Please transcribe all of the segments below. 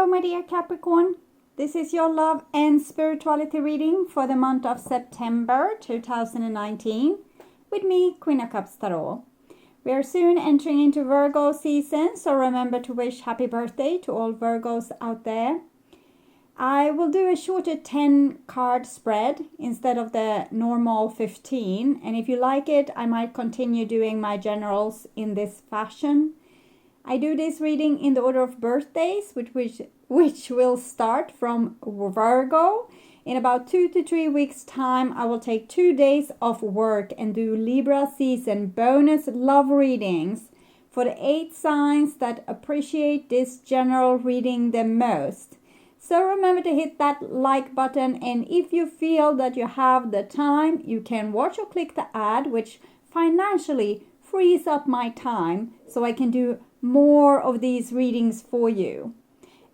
Hello, my dear Capricorn. This is your love and spirituality reading for the month of September 2019 with me, Queen of Cups Tarot. We are soon entering into Virgo season, so remember to wish happy birthday to all Virgos out there. I will do a shorter 10 card spread instead of the normal 15, and if you like it, I might continue doing my generals in this fashion. I do this reading in the order of birthdays, which will start from Virgo. In about 2 to 3 weeks time, I will take 2 days off work and do Libra season bonus love readings for the 8 signs that appreciate this general reading the most. So remember to hit that like button, and if you feel that you have the time, you can watch or click the ad, which financially frees up my time so I can do more of these readings for you.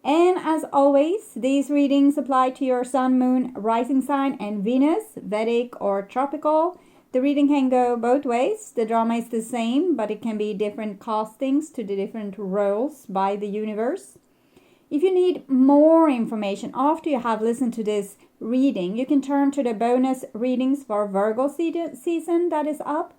And as always, these readings apply to your sun, moon, rising sign, and Venus, Vedic or tropical. The reading can go both ways. The drama is the same, but it can be different castings to the different roles by the universe. If you need more information after you have listened to this reading, you can turn to the bonus readings for Virgo season that is up,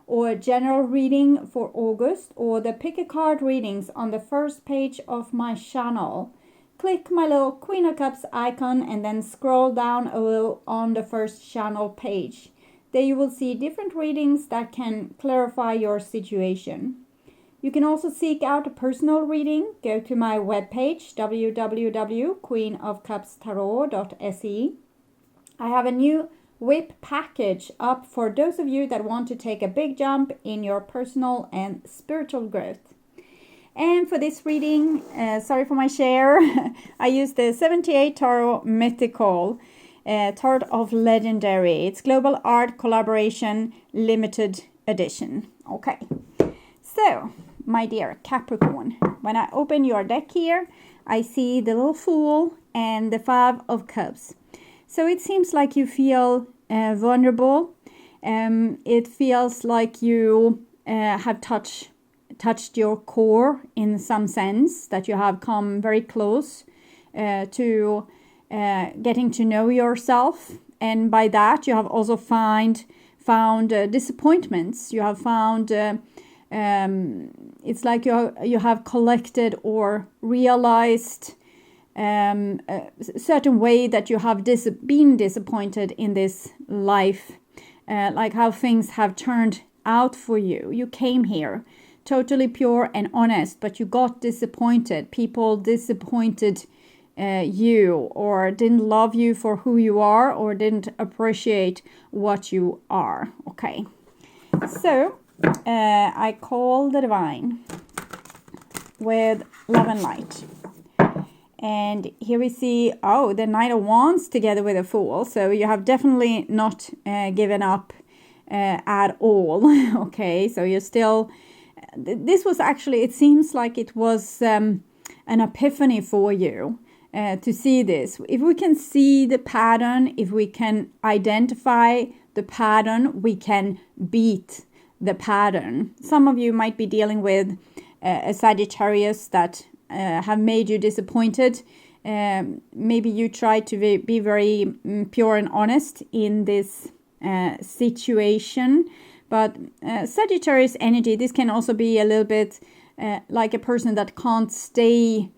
or general reading for August, or the pick a card readings on the first page of my channel. Click my little Queen of Cups icon and then scroll down a little on the first channel page. There you will see different readings that can clarify your situation. You can also seek out a personal reading. Go to my webpage www.queenofcupstarot.se. I have a new whip package up for those of you that want to take a big jump in your personal and spiritual growth. And for this reading, sorry for my share, I used the 78 Tarot Mythical Tarot of Legendary. It's Global Art Collaboration Limited Edition. Okay, so my dear Capricorn, when I open your deck here, I see the little Fool and the 5 of Cups. So it seems like you feel vulnerable. It feels like you have touched your core in some sense, that you have come very close to getting to know yourself. And by that, you have also found disappointments. You have found, it's like you have collected or realized a certain way that you have been disappointed in this life, like how things have turned out for you. You came here totally pure and honest, but you got disappointed. People disappointed you, or didn't love you for who you are, or didn't appreciate what you are. Okay, so I call the divine with love and light. And here we see, the Knight of Wands together with a Fool. So you have definitely not given up at all. Okay, so you're still... This was actually, it seems like it was an epiphany for you to see this. If we can see the pattern, if we can identify the pattern, we can beat the pattern. Some of you might be dealing with a Sagittarius that have made you disappointed. Maybe you try to be very pure and honest in this situation, but Sagittarius energy, this can also be a little bit like a person that can't stay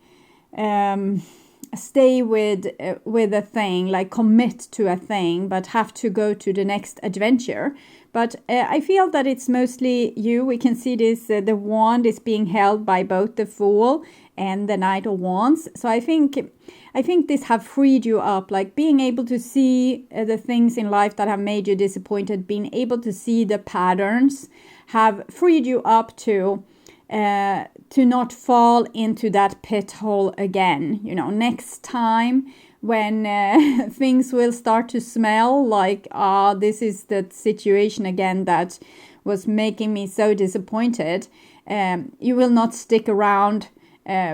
with a thing, like commit to a thing, but have to go to the next adventure. But I feel that it's mostly you. We can see this, the wand is being held by both the Fool and the Knight of Wands. So I think this have freed you up, like being able to see the things in life that have made you disappointed, being able to see the patterns have freed you up to not fall into that pit hole again. You know, next time when things will start to smell like, this is the situation again that was making me so disappointed, you will not stick around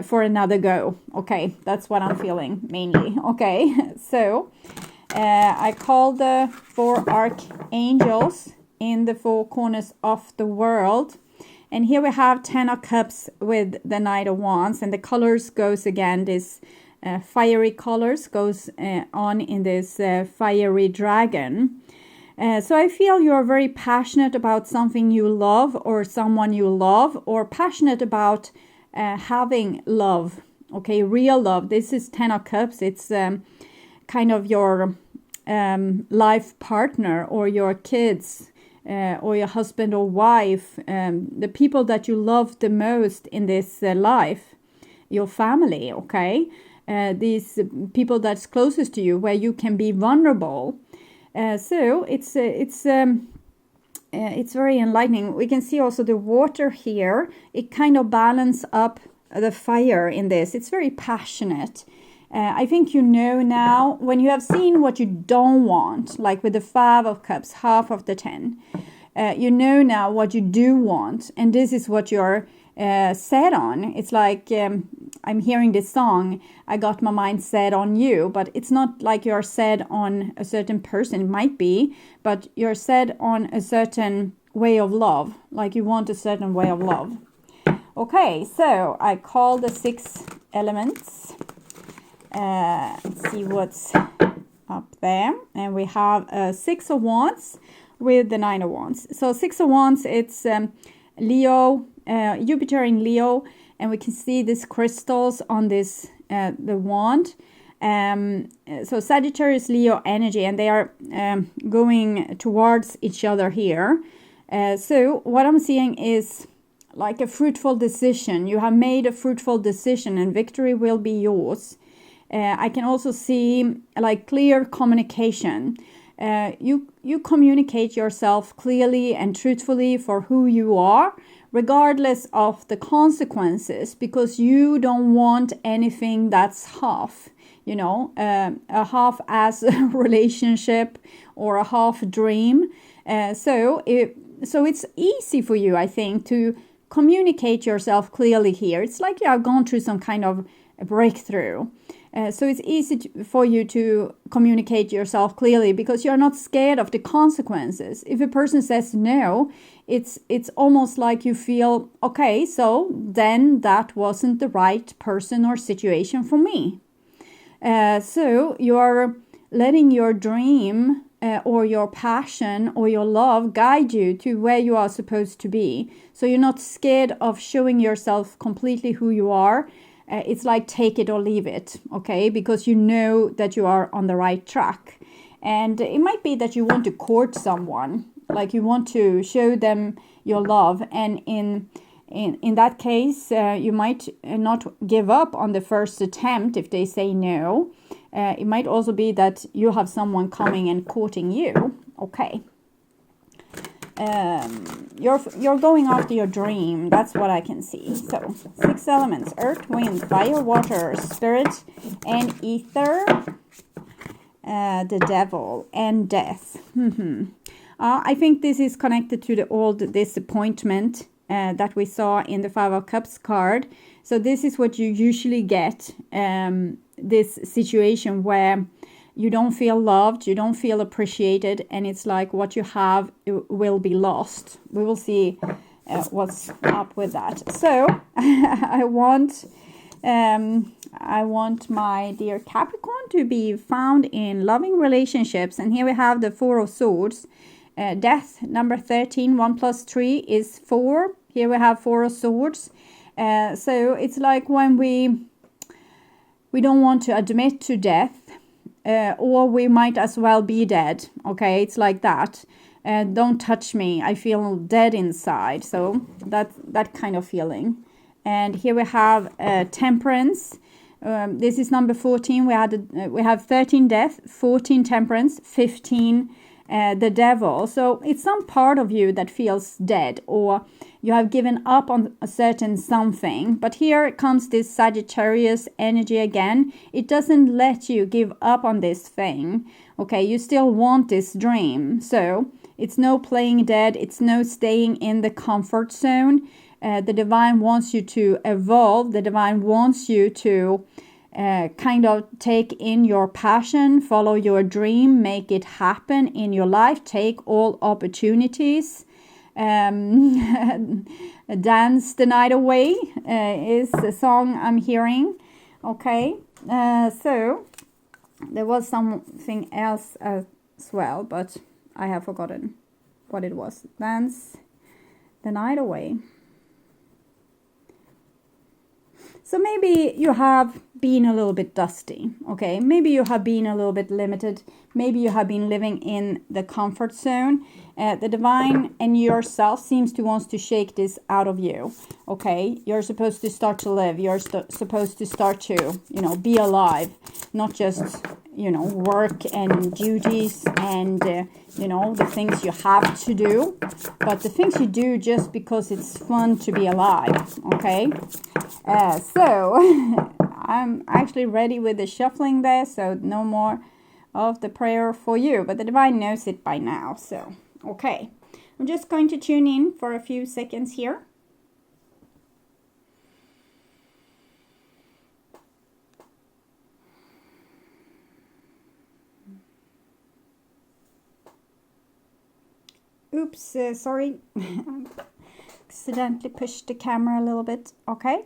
for another go. Okay, that's what I'm feeling mainly. Okay, so I call the 4 archangels in the 4 corners of the world. And here we have 10 of Cups with the Knight of Wands, and the colors goes again this fiery colors goes on in this fiery dragon. So I feel you're very passionate about something you love or someone you love, or passionate about having love, okay, real love. This is 10 of Cups. It's kind of your life partner or your kids or your husband or wife, the people that you love the most in this life, your family, okay? These people that's closest to you, where you can be vulnerable. So it's very enlightening. We can see also the water here. It kind of balances up the fire in this. It's very passionate. I think you know now, when you have seen what you don't want, like with the 5 of Cups, half of the 10, you know now what you do want, and this is what you're set on. It's like I'm hearing this song, I got my mind set on you, but it's not like you're set on a certain person. It might be, but you're set on a certain way of love, like you want a certain way of love. Okay, so I call the 6 elements. Let's see what's up there. And we have 6 of Wands with the 9 of Wands. So 6 of Wands, it's Leo, Jupiter in Leo, and we can see these crystals on this the wand. So Sagittarius, Leo energy, and they are going towards each other here. So what I'm seeing is like a fruitful decision. You have made a fruitful decision, and victory will be yours. I can also see like clear communication. You communicate yourself clearly and truthfully for who you are, regardless of the consequences, because you don't want anything that's half, you know, a half-ass relationship or a half dream. So it's easy for you, I think, to communicate yourself clearly here. It's like you have gone through some kind of a breakthrough. So it's easy for you to communicate yourself clearly because you're not scared of the consequences. If a person says no, it's almost like you feel, okay, so then that wasn't the right person or situation for me. So you're letting your dream or your passion or your love guide you to where you are supposed to be. So you're not scared of showing yourself completely who you are. It's like take it or leave it, okay? Because you know that you are on the right track. And it might be that you want to court someone, like you want to show them your love. And in that case, you might not give up on the first attempt if they say no. It might also be that you have someone coming and courting you, okay? You're going after your dream. That's what I can see. So 6 elements: earth, wind, fire, water, spirit, and ether. The devil and death. I think this is connected to the old disappointment that we saw in the 5 of Cups card. So this is what you usually get, this situation where you don't feel loved, you don't feel appreciated, and it's like what you have will be lost. We will see what's up with that. So I want my dear Capricorn to be found in loving relationships. And here we have the 4 of Swords. Death, number 13, 1 plus 3 is 4. Here we have 4 of Swords. So it's like when we don't want to admit to death, or we might as well be dead, okay? It's like that. Don't touch me, I feel dead inside. So that kind of feeling. And here we have Temperance. This is number 14. We have 13 death, 14 temperance, 15 the devil. So it's some part of you that feels dead, or you have given up on a certain something. But here comes this Sagittarius energy again. It doesn't let you give up on this thing. Okay, you still want this dream. So it's no playing dead. It's no staying in the comfort zone. The divine wants you to evolve. The divine wants you to kind of take in your passion, follow your dream, make it happen in your life, take all opportunities. Dance the night away is the song I'm hearing. Okay, So there was something else as well, but I have forgotten what it was. Dance the night away. So maybe you have been a little bit dusty, okay? Maybe you have been a little bit limited. Maybe you have been living in the comfort zone. The divine and yourself seems to want to shake this out of you, okay? You're supposed to start to live. You're supposed to start to, be alive, not just, work and duties and, the things you have to do, but the things you do just because it's fun to be alive, okay? So I'm actually ready with the shuffling there, so no more of the prayer for you, but the divine knows it by now, so okay. I'm just going to tune in for a few seconds here. Oops, sorry. Accidentally pushed the camera a little bit. Okay.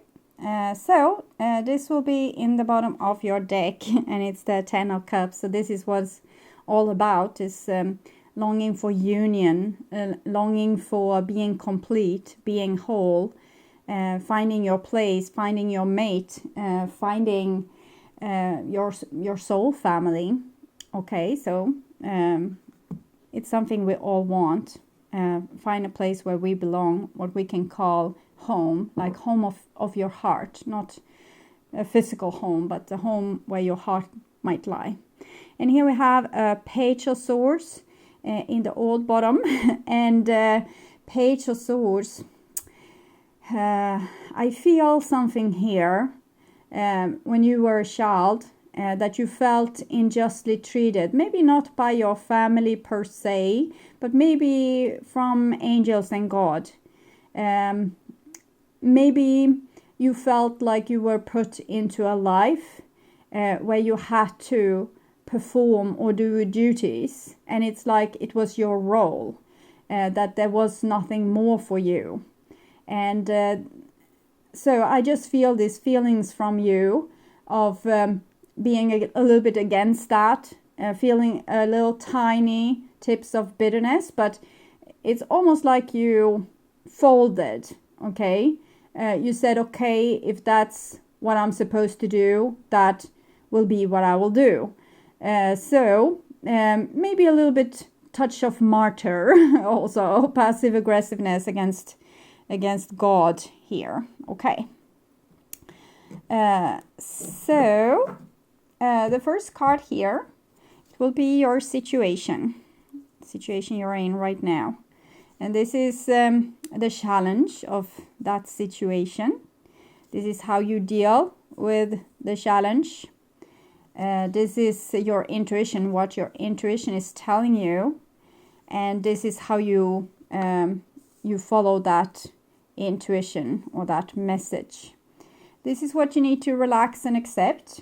So this will be in the bottom of your deck, and it's the 10 of Cups. So this is what's all about, is longing for union, longing for being complete, being whole, finding your place, finding your mate, finding your soul family. Okay, so it's something we all want. Find a place where we belong, what we can call home, like home of your heart, not a physical home, but the home where your heart might lie. And here we have a Page of Swords in the old bottom, and Page of Swords. I feel something here when you were a child, that you felt unjustly treated, maybe not by your family per se, but maybe from angels and God. Maybe you felt like you were put into a life where you had to perform or do duties, and it's like it was your role, that there was nothing more for you. And so I just feel these feelings from you of being a little bit against that, feeling a little tiny tips of bitterness, but it's almost like you folded, okay? You said, okay, if that's what I'm supposed to do, that will be what I will do. So maybe a little bit touch of martyr, also passive aggressiveness against God here, okay? So the first card here will be your situation you're in right now. And this is the challenge of that situation. This is how you deal with the challenge. This is your intuition, what your intuition is telling you. And this is how you follow that intuition or that message. This is what you need to relax and accept.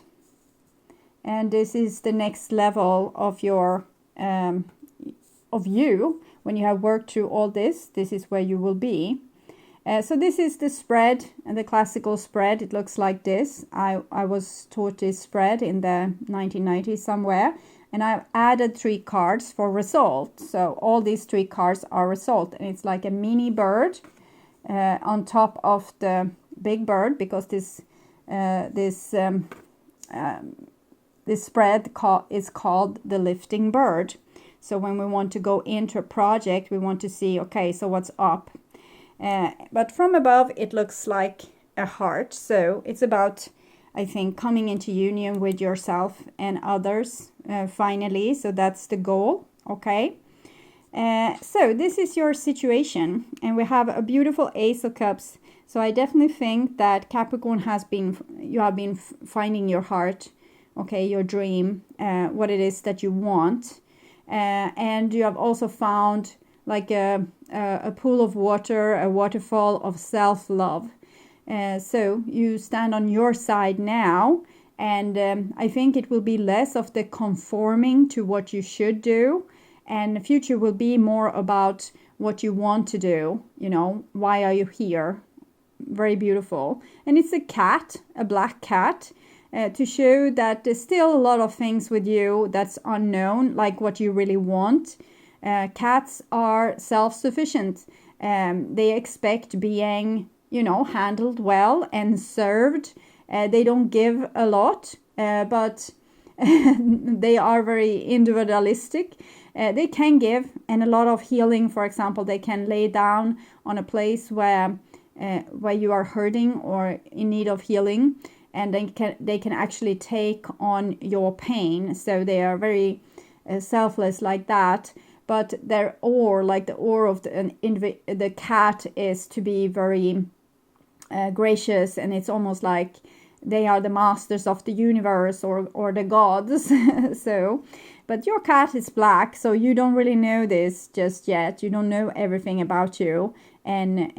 And this is the next level of your of you. When you have worked through all this, this is where you will be. So this is the spread, and the classical spread. It looks like this. I was taught this spread in the 1990s somewhere, and I've added 3 cards for result. So all these 3 cards are result, and it's like a mini bird on top of the big bird, because this spread is called the lifting bird. So when we want to go into a project, we want to see, okay, so what's up? But from above, it looks like a heart. So it's about, I think, coming into union with yourself and others, finally. So that's the goal, okay? So this is your situation. And we have a beautiful Ace of Cups. So I definitely think that Capricorn you have been finding your heart, okay, your dream, what it is that you want. And you have also found like a pool of water, a waterfall of self-love. So you stand on your side now, and I think it will be less of the conforming to what you should do, and the future will be more about what you want to do. Why are you here? Very beautiful. And it's a cat, a black cat. to show that there's still a lot of things with you that's unknown, like what you really want. Cats are self-sufficient. They expect being, handled well and served. They don't give a lot, but they are very individualistic. They can give, and a lot of healing. For example, they can lay down on a place where you are hurting or in need of healing, and they can actually take on your pain. So they are very selfless like that. But their aura, like the aura of the cat, is to be very gracious, and it's almost like they are the masters of the universe or the gods. So, but your cat is black, so you don't really know this just yet. You don't know everything about you, and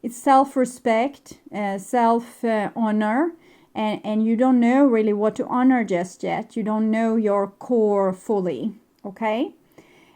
it's self-respect, self-honor, and you don't know really what to honor just yet. You don't know your core fully, okay?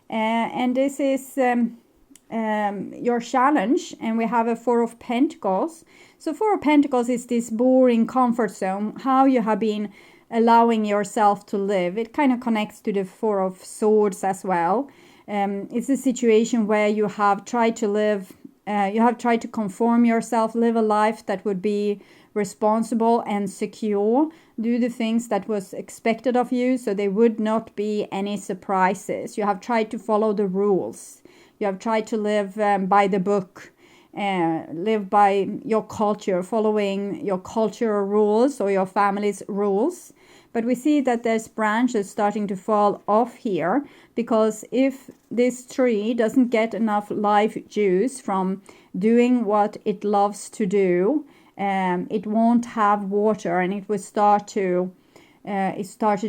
And this is your challenge, and we have a Four of Pentacles. So Four of Pentacles is this boring comfort zone, how you have been allowing yourself to live. It kind of connects to the Four of Swords as well. It's a situation where you have tried to live, you have tried to conform yourself, live a life that would be responsible and secure, do the things that was expected of you, so there would not be any surprises. You have tried to follow the rules. You have tried to live by the book, live by your culture, following your cultural rules or your family's rules. But we see that there's branches starting to fall off here, because if this tree doesn't get enough life juice from doing what it loves to do, it won't have water, and it will start to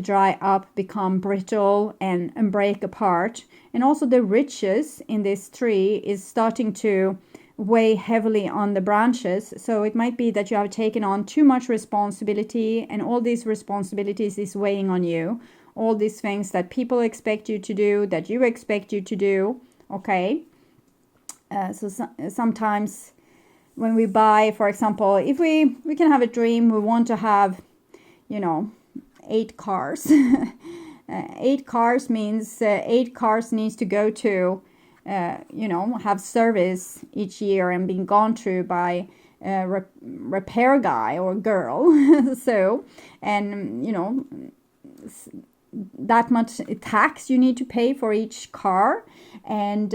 dry up, become brittle, and break apart. And also the riches in this tree is starting to weigh heavily on the branches. So it might be that you have taken on too much responsibility, and all these responsibilities is weighing on you. All these things that people expect you to do, that you expect you to do, okay? Sometimes when we buy, for example, if we can have a dream, we want to have, 8 cars. 8 cars means 8 cars needs to go to, have service each year and being gone through by a repair guy or girl. So, and, that much tax you need to pay for each car, and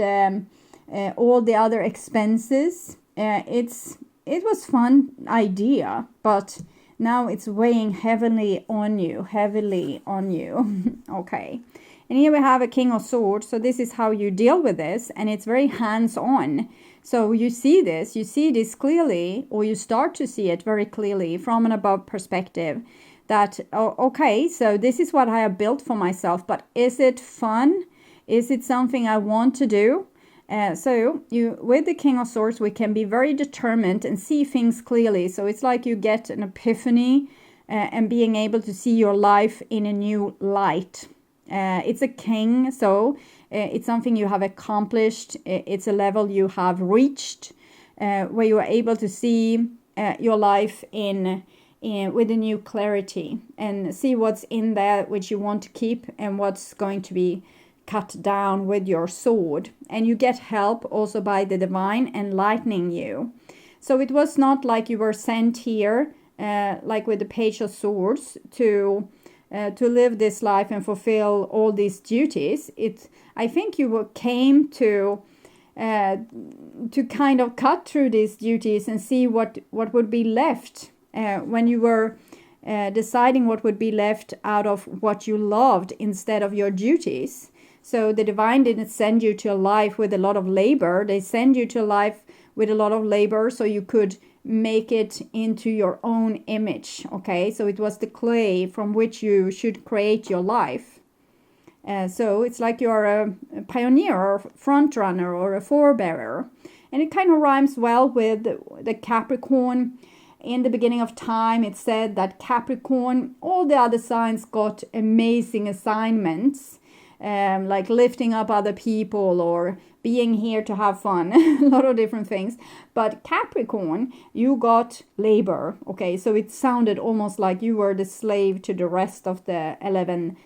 all the other expenses. It was fun idea, but now it's weighing heavily on you. Okay. And here we have a King of Swords. So this is how you deal with this, and it's very hands-on. So you see this clearly, or you start to see it very clearly from an above perspective, that, okay, so this is what I have built for myself, but is it fun? Is it something I want to do? So with the King of Swords, we can be very determined and see things clearly. So it's like you get an epiphany and being able to see your life in a new light. It's a king, so it's something you have accomplished. It's a level you have reached, where you are able to see your life with a new clarity, and see what's in there which you want to keep, and what's going to be cut down with your sword. And you get help also by the divine enlightening you. So it was not like you were sent here, like with the Page of Swords, to live this life and fulfill all these duties. I think you came to kind of cut through these duties and see what would be left when you were deciding what would be left out of what you loved instead of your duties. So the divine didn't send you to a life with a lot of labor. They send you to a life with a lot of labor so you could make it into your own image, okay? So it was the clay from which you should create your life. So it's like you're a pioneer or front runner or a forebearer. And it kind of rhymes well with the Capricorn. In the beginning of time, it said that Capricorn, all the other signs got amazing assignments, like lifting up other people or being here to have fun, a lot of different things. But Capricorn, you got labor, okay? So it sounded almost like you were the slave to the rest of the 11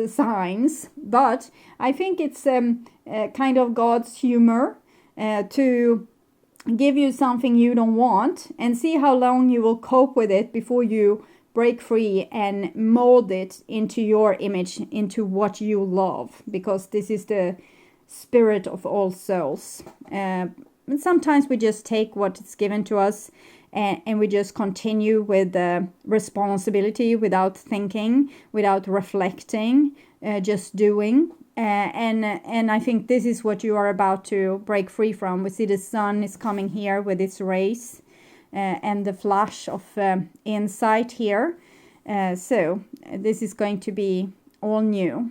signs. But I think it's kind of God's humor to give you something you don't want and see how long you will cope with it before you break free and mold it into your image, into what you love, because this is the spirit of all souls. And sometimes we just take what is given to us and we just continue with the responsibility without thinking, without reflecting, just doing. And I think this is what you are about to break free from. We see the sun is coming here with its rays and the flash of insight here. So this is going to be all new.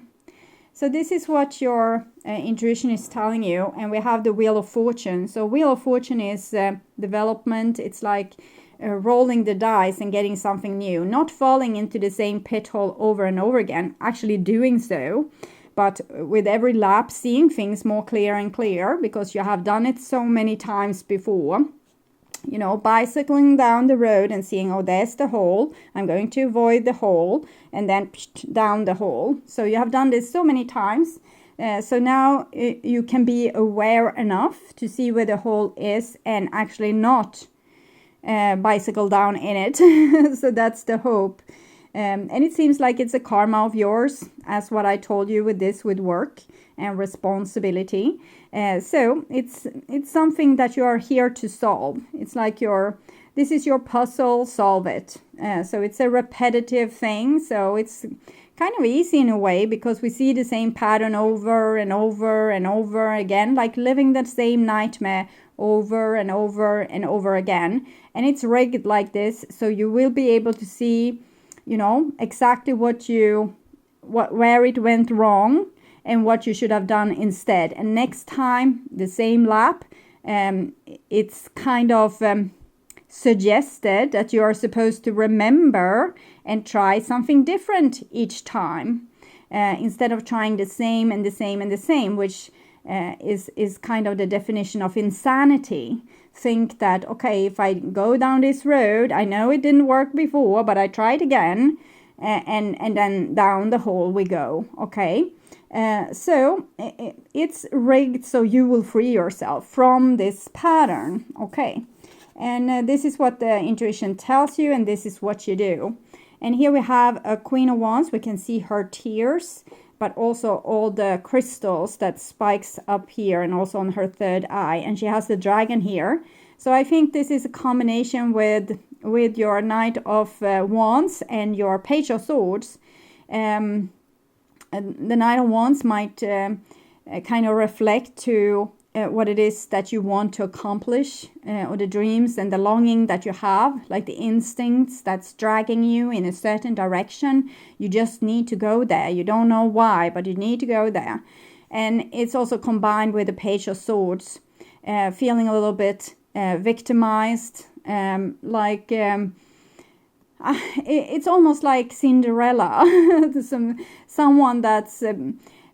So this is what your intuition is telling you. And we have the Wheel of Fortune. So Wheel of Fortune is development. It's like rolling the dice and getting something new. Not falling into the same pit hole over and over again. Actually doing so. But with every lap seeing things more clear and clear. Because you have done it so many times before. You know, bicycling down the road and seeing, oh, there's the hole. I'm going to avoid the hole. And then down the hole. So you have done this so many times. So now you can be aware enough to see where the hole is and actually not bicycle down in it. So that's the hope. And it seems like it's a karma of yours, as what I told you with this, with work and responsibility. So it's something that you are here to solve. It's like this is your puzzle, solve it. So it's a repetitive thing. So it's kind of easy in a way because we see the same pattern over and over and over again, like living that same nightmare over and over and over again. And it's rigged like this. So you will be able to see, you know, exactly where it went wrong and what you should have done instead. And next time, the same lap, it's kind of suggested that you are supposed to remember and try something different each time. Instead of trying the same and the same and the same, which is kind of the definition of insanity. Think that, okay, if I go down this road, I know it didn't work before, but I tried again, and then down the hole we go, okay? So it's rigged so you will free yourself from this pattern, okay? And this is what the intuition tells you, and this is what you do. And here we have a Queen of Wands. We can see her tears, but also all the crystals that spikes up here and also on her third eye. And she has the dragon here. So I think this is a combination with your Knight of Wands and your Page of Swords. The Knight of Wands might kind of reflect to what it is that you want to accomplish, or the dreams and the longing that you have, like the instincts that's dragging you in a certain direction. You just need to go there. You don't know why, but you need to go there. And it's also combined with the Page of Swords, feeling a little bit victimized, it's almost like Cinderella, someone that's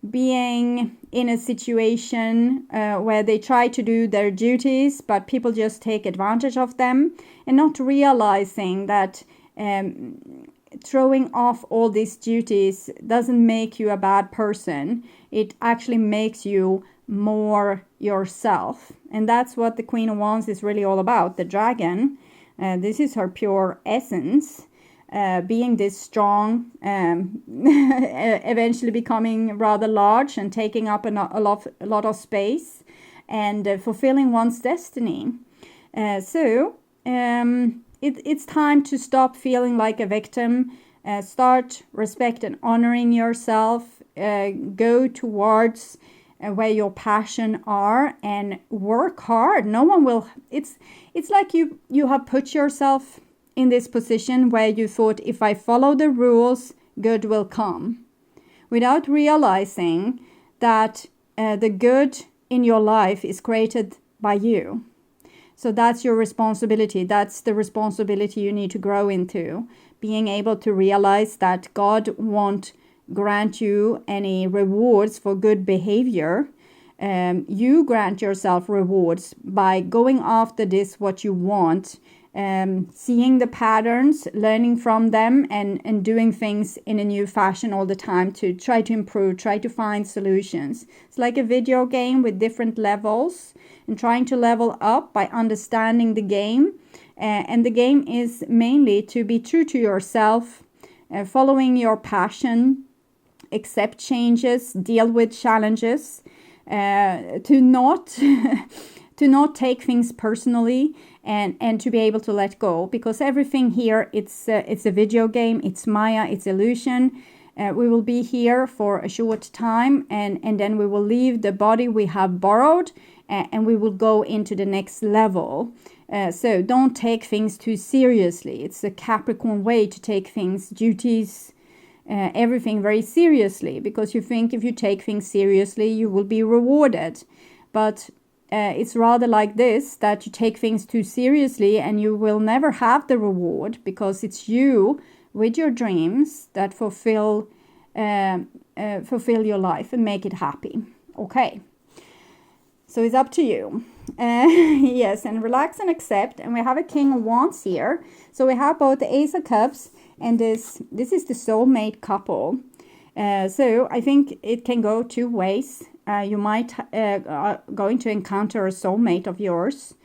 being in a situation where they try to do their duties, but people just take advantage of them, and not realizing that throwing off all these duties doesn't make you a bad person. It actually makes you more yourself. And that's what the Queen of Wands is really all about. The dragon, this is her pure essence. Being this strong, eventually becoming rather large and taking up a lot of space, and fulfilling one's destiny. So it's time to stop feeling like a victim. Start respect and honoring yourself. Go towards where your passion are and work hard. No one will. It's like you have put yourself in this position where you thought, if I follow the rules, good will come, without realizing that the good in your life is created by you. So that's your responsibility. That's the responsibility you need to grow into. Being able to realize that God won't grant you any rewards for good behavior. you grant yourself rewards by going after this, what you want, seeing the patterns, learning from them, and doing things in a new fashion all the time to try to improve, try to find solutions. It's like a video game with different levels, and trying to level up by understanding the game. And the game is mainly to be true to yourself, following your passion, accept changes, deal with challenges, to not to not take things personally, and to be able to let go, because everything here, it's a video game, it's Maya, it's illusion. We will be here for a short time, and then we will leave the body we have borrowed, and we will go into the next level. So don't take things too seriously. It's a Capricorn way to take things, duties, everything very seriously, because you think if you take things seriously, you will be rewarded. But it's rather like this, that you take things too seriously and you will never have the reward, because it's you with your dreams that fulfill your life and make it happy. Okay. So it's up to you. Yes, and relax and accept. And we have a King of Wands here. So we have both the Ace of Cups, and this is the soulmate couple. So I think it can go two ways. You might are going to encounter a soulmate of yours,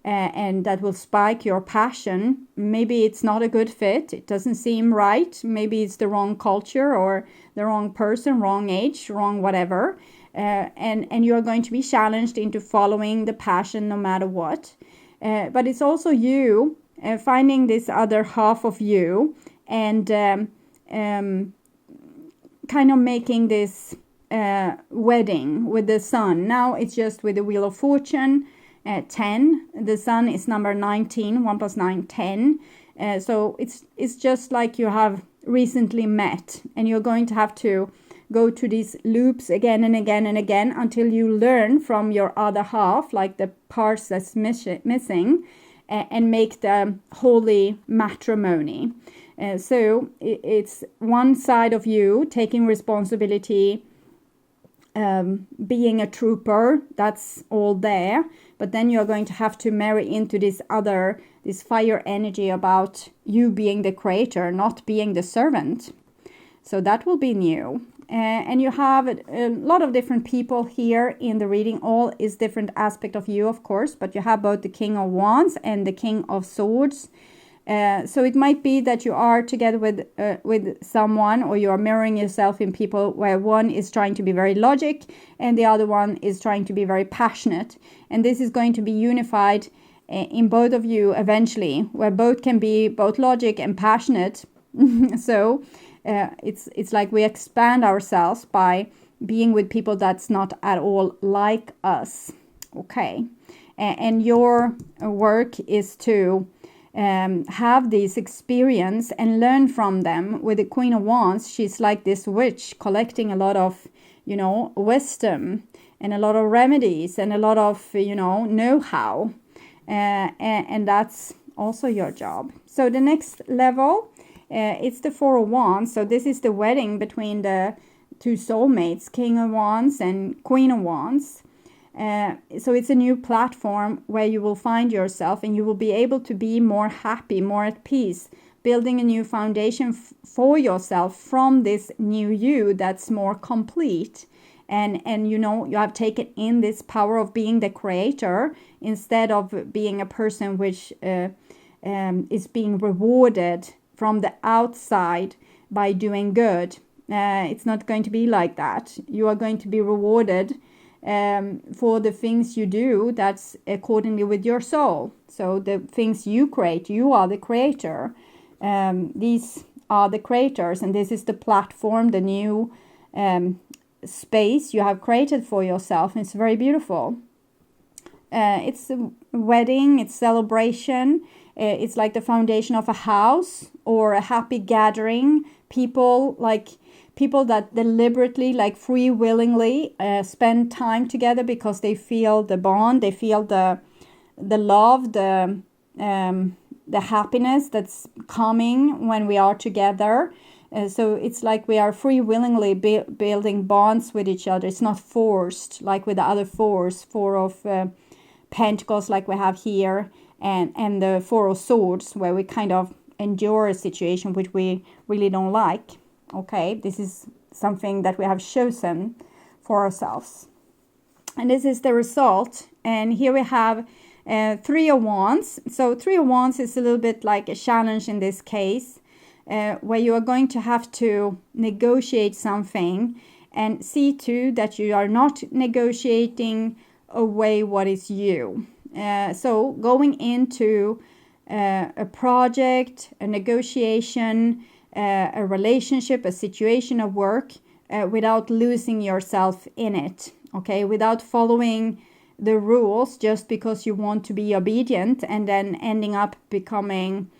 and that will spike your passion. Maybe it's not a good fit. It doesn't seem right. Maybe it's the wrong culture, or the wrong person, wrong age, wrong whatever. And you are going to be challenged into following the passion no matter what. But it's also you finding this other half of you, and kind of making this wedding with the sun. Now it's just with the Wheel of Fortune, 10. The sun is number 19, 1 plus 9, 10. So it's just like you have recently met, and you're going to have to go to these loops again and again and again until you learn from your other half, like the parts that's missing, and make the holy matrimony. So it's one side of you taking responsibility, being a trooper, that's all there. But then you're going to have to marry into this fire energy about you being the creator, not being the servant. So that will be new. And you have a lot of different people here in the reading. All is different aspect of you, of course, but you have both the King of Wands and the King of Swords. So it might be that you are together with someone, or you are mirroring yourself in people where one is trying to be very logic and the other one is trying to be very passionate. And this is going to be unified in both of you eventually, where both can be both logic and passionate. So it's like we expand ourselves by being with people that's not at all like us. Okay. And your work is to have this experience and learn from them. With the Queen of Wands, she's like this witch collecting a lot of, wisdom and a lot of remedies and a lot of, know-how. And that's also your job. So the next level, it's the Four of Wands. So this is the wedding between the two soulmates, King of Wands and Queen of Wands. So it's a new platform where you will find yourself, and you will be able to be more happy, more at peace, building a new foundation for yourself from this new you that's more complete. And you have taken in this power of being the creator instead of being a person which is being rewarded from the outside by doing good. It's not going to be like that. You are going to be rewarded for the things you do that's accordingly with your soul. So the things you create, you are the creator. These are the creators, and this is the platform, the new space you have created for yourself. And it's very beautiful. It's a wedding, it's celebration. It's like the foundation of a house or a happy gathering. People that deliberately, like free willingly, spend time together because they feel the bond, they feel the love, the happiness that's coming when we are together. So it's like we are free willingly building bonds with each other. It's not forced like with the other fours, Four of Pentacles like we have here, and the Four of Swords, where we kind of endure a situation which we really don't like. Okay, this is something that we have chosen for ourselves. And this is the result. And here we have Three of Wands. So Three of Wands is a little bit like a challenge in this case, where you are going to have to negotiate something and see too that you are not negotiating away what is you. So going into a project, a negotiation, a relationship, a situation of work, without losing yourself in it, okay? Without following the rules just because you want to be obedient and then ending up becoming,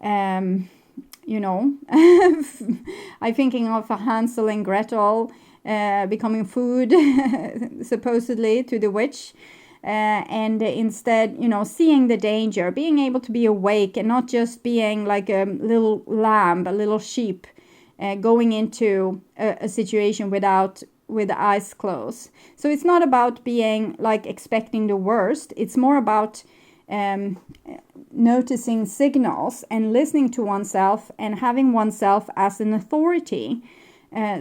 you know, I'm thinking of a Hansel and Gretel becoming food, supposedly, to the witch. And instead, you know, seeing the danger, being able to be awake and not just being like a little lamb, a little sheep, going into a situation with the eyes closed. So it's not about being like expecting the worst. It's more about noticing signals and listening to oneself and having oneself as an authority,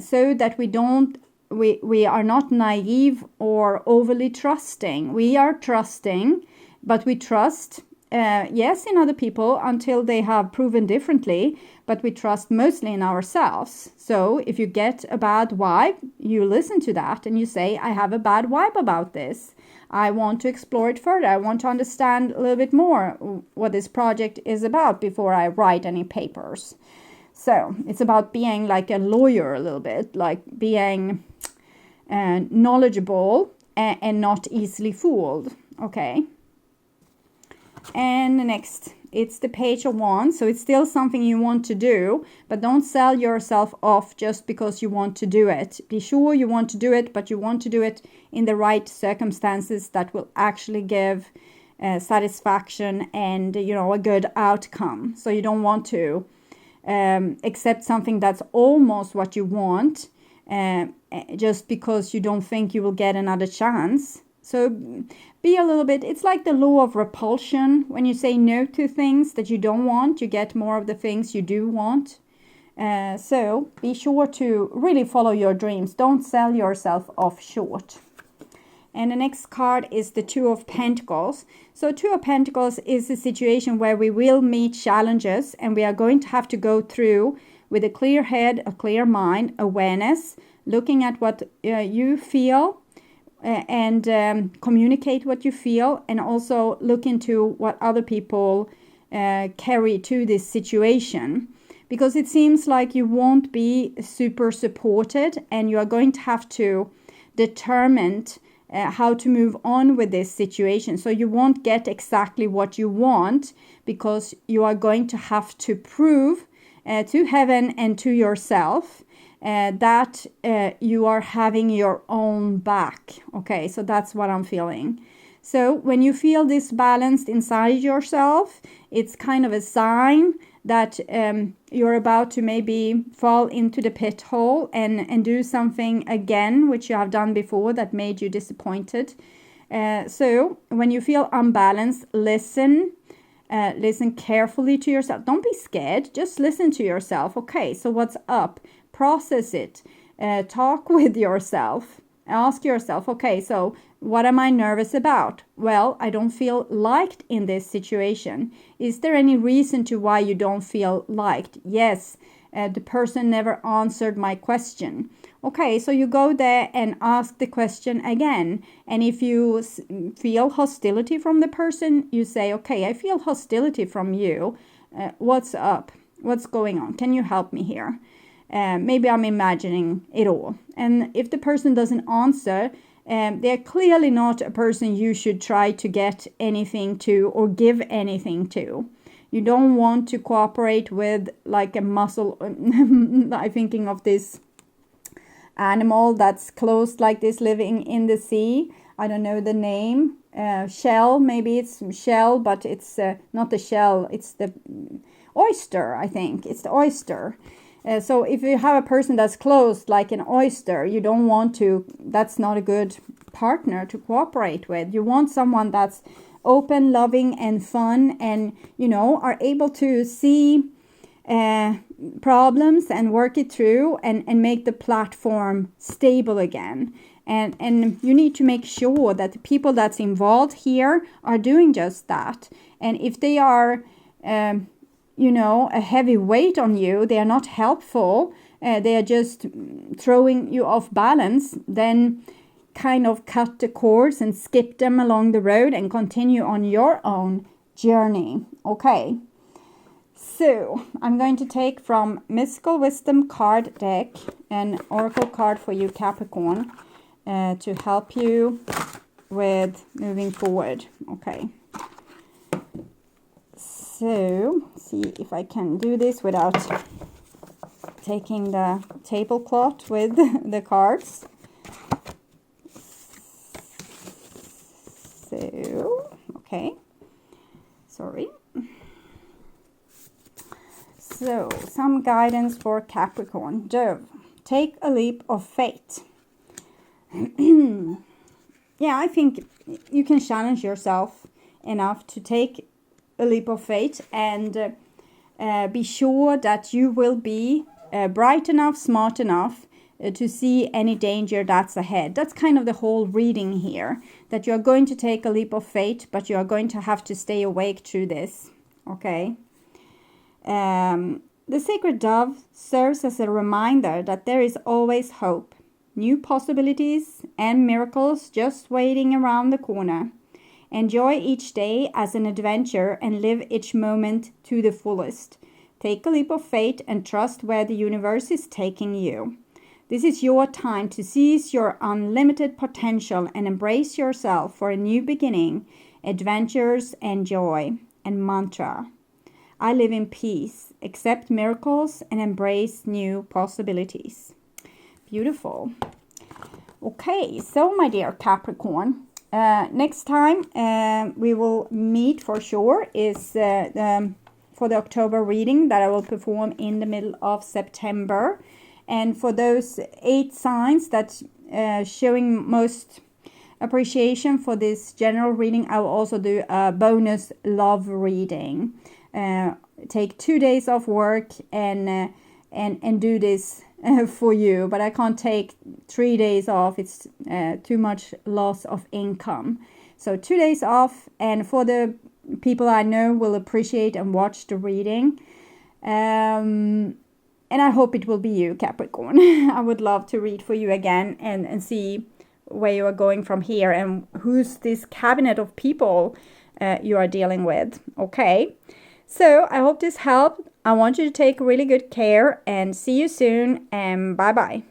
so that we are not naive or overly trusting. We are trusting, but we trust, yes, in other people until they have proven differently, but we trust mostly in ourselves. So if you get a bad vibe, you listen to that and you say, I have a bad vibe about this. I want to explore it further. I want to understand a little bit more what this project is about before I write any papers. So it's about being like a lawyer a little bit, like being knowledgeable and not easily fooled. Okay. And next, it's the Page of Wands. So it's still something you want to do, but don't sell yourself off just because you want to do it. Be sure you want to do it, but you want to do it in the right circumstances that will actually give satisfaction and, you know, a good outcome. So you don't want to accept something that's almost what you want, just because you don't think you will get another chance. So be a little bit, it's like the law of repulsion. When you say no to things that you don't want, you get more of the things you do want. So be sure to really follow your dreams. Don't sell yourself off short. And the next card is the Two of Pentacles. So Two of Pentacles is a situation where we will meet challenges and we are going to have to go through with a clear head, a clear mind, awareness, looking at what you feel, and communicate what you feel, and also look into what other people carry to this situation, because it seems like you won't be super supported and you are going to have to determine how to move on with this situation. So you won't get exactly what you want because you are going to have to prove to heaven and to yourself that you are having your own back. Okay, so that's what I'm feeling. So when you feel this balanced inside yourself, it's kind of a sign that you're about to maybe fall into the pit hole and do something again, which you have done before that made you disappointed. So when you feel unbalanced, listen carefully to yourself. Don't be scared. Just listen to yourself. Okay, so what's up? Process it. Talk with yourself. Ask yourself, okay, so what am I nervous about? Well, I don't feel liked in this situation. Is there any reason to why you don't feel liked? Yes, the person never answered my question. Okay, so you go there and ask the question again. And if you feel hostility from the person, you say, okay, I feel hostility from you. What's up? What's going on? Can you help me here? Maybe I'm imagining it all. And if the person doesn't answer, they're clearly not a person you should try to get anything to or give anything to. You don't want to cooperate with like a muscle. I'm thinking of this animal that's closed like this, living in the sea. I don't know the name. Shell, maybe it's shell, but it's not the shell. It's the oyster, I think. It's the oyster. So if you have a person that's closed like an oyster, you don't want to, that's not a good partner to cooperate with. You want someone that's open, loving, and fun, and, you know, are able to see problems and work it through and make the platform stable again. And you need to make sure that the people that's involved here are doing just that. And if they are, you know, a heavy weight on you, they are not helpful, they are just throwing you off balance, then kind of cut the cords and skip them along the road and continue on your own journey. Okay. So I'm going to take from Mystical Wisdom card deck an oracle card for you, Capricorn, to help you with moving forward. Okay. So see if I can do this without taking the tablecloth with the cards. So, okay. Sorry. So, some guidance for Capricorn. Dove, take a leap of faith. Yeah, I think you can challenge yourself enough to take a leap of faith and be sure that you will be bright enough, smart enough to see any danger that's ahead. That's kind of the whole reading here, that you're going to take a leap of faith, but you're going to have to stay awake through this. Okay. The sacred dove serves as a reminder that there is always hope, new possibilities and miracles just waiting around the corner. Enjoy each day as an adventure and live each moment to the fullest. Take a leap of faith and trust where the universe is taking you. This is your time to seize your unlimited potential and embrace yourself for a new beginning, adventures and joy. And mantra: I live in peace, accept miracles, and embrace new possibilities. Beautiful. Okay, so my dear Capricorn, next time we will meet for sure is for the October reading that I will perform in the middle of September. And for those 8 signs that showing most appreciation for this general reading, I will also do a bonus love reading. Take 2 days off work and do this for you, but I can't take 3 days off. It's too much loss of income. So 2 days off, and for the people I know will appreciate and watch the reading. And I hope it will be you, Capricorn. I would love to read for you again and see where you are going from here and who's this cabinet of people you are dealing with. Okay, so I hope this helped. I want you to take really good care and see you soon, and bye-bye.